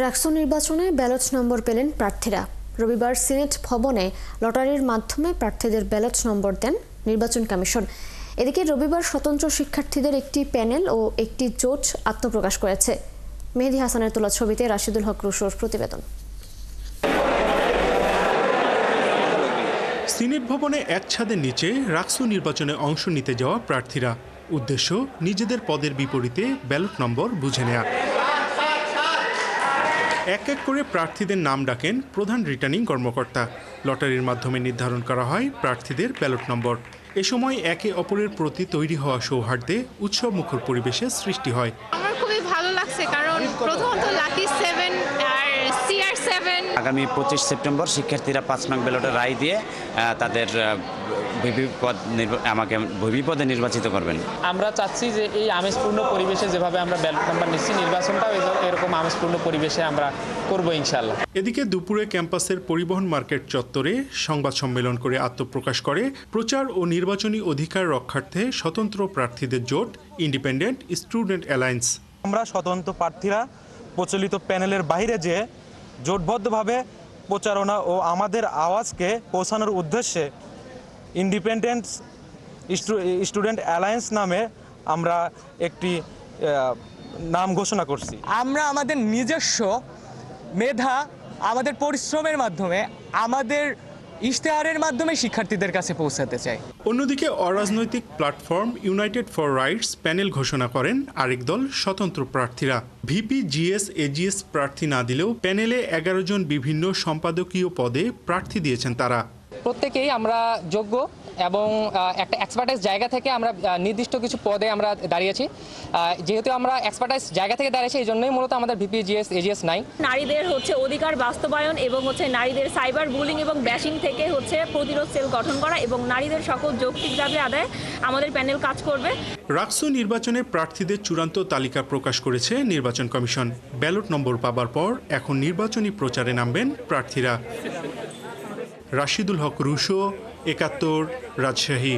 রাকসু নির্বাচনে ব্যালট নম্বর পেলেন প্রার্থীরা। রবিবার সিনেট ভবনে লটারির মাধ্যমে প্রার্থীদের ব্যালট নম্বর দেন নির্বাচন কমিশন। এদিকে রবিবার স্বতন্ত্র শিক্ষার্থীদের একটি প্যানেল ও একটি জোট আত্মপ্রকাশ করেছে। মেহেদী হাসানের তোলা ছবিতে রাশিদুল হক রুশোর প্রতিবেদন। সিনেট ভবনে এক ছাদের নিচে রাকসু নির্বাচনে অংশ নিতে যাওয়া প্রার্থীরা। উদ্দেশ্য নিজেদের পদের বিপরীতে ব্যালট নম্বর বুঝে নেয়া। এক এক করে প্রার্থীদের নাম ডাকেন প্রধান রিটার্নিং কর্মকর্তা। লটারির মাধ্যমে নির্ধারণ করা হয় প্রার্থীদের ব্যালট নম্বর। এ সময় একে অপরের প্রতি তৈরি হওয়া সৌহার্দ্যে উৎসবমুখর পরিবেশের সৃষ্টি হয়। আমার খুবই ভালো লাগছে, কারণ প্রথমত লাকি 7 আর CR7। আগামী 25 সেপ্টেম্বর শিক্ষার্থীরা 5 নং ব্যালটে রায় দিয়ে তাদের আমাকে ভিপি পদে নির্বাচিত করবেন। আমরা চাচ্ছি যে এই আমেজপূর্ণ পরিবেশে যেভাবে আমরা ব্যালট নাম্বার নিচ্ছি, নির্বাচনটাও এরকম আমেজপূর্ণ পরিবেশে আমরা করব ইনশাআল্লাহ। এদিকে দুপুরে ক্যাম্পাসের পরিবহন মার্কেট চত্বরে সংবাদ সম্মেলন করে আত্মপ্রকাশ করে প্রচার ও নির্বাচনী অধিকার রক্ষার্থে স্বতন্ত্র প্রার্থীদের জোট ইন্ডিপেন্ডেন্ট স্টুডেন্ট অ্যালায়েন্স। আমরা স্বতন্ত্র প্রার্থীরা প্রচলিত প্যানেলের বাইরে যে জোটবদ্ধভাবে প্রচারণা ও আমাদের আওয়াজকে পৌঁছানোর উদ্দেশ্যে ইন্ডিপেন্ডেন্ট স্টুডেন্ট অ্যালায়েন্স নামে আমরা একটি নাম ঘোষণা করছি। আমরা আমাদের নিজস্ব মেধা, আমাদের পরিশ্রমের মাধ্যমে, আমাদের ইশতেহারের মাধ্যমে শিক্ষার্থীদের কাছে পৌঁছাতে চাই। অন্যদিকে অরাজনৈতিক platform United for rights panel ঘোষণা করেন আরেক দল স্বতন্ত্র প্রার্থীরা। ভিপি, জিএস, এজিএস প্রার্থী না দিলেও প্যানেলে 11 জন বিভিন্ন সম্পাদকীয় পদে প্রার্থী দিয়েছেন তারা। প্রত্যেকেই আমরা যোগ্য এবং একটা এক্সপার্টাইজ জায়গা থেকে আমরা নির্দিষ্ট কিছু পদে আমরা দাঁড়িয়েছি। যেহেতু আমরা এক্সপার্টাইজ জায়গা থেকে দাঁড়িয়েছি, এই জন্যই মূলত আমাদের ভিপি, জিএস, এজিএস নাই। নারীদের অধিকার বাস্তবায়ন এবং নারীদের সাইবার বুলিং এবং ব্যাশিং থেকে প্রতিরোধ সেল গঠন করা এবং নারীদের সকল যৌক্তিক দাবি আদায়ে আমাদের প্যানেল কাজ করবে। রাকসু নির্বাচনে প্রার্থীদের চূড়ান্ত তালিকা প্রকাশ করেছে নির্বাচন কমিশন। ব্যালট নম্বর পাবার পর এখন নির্বাচনী প্রচারে নামবেন প্রার্থীরা। রাশিদুল হক রুশো, 71, রাজশাহী।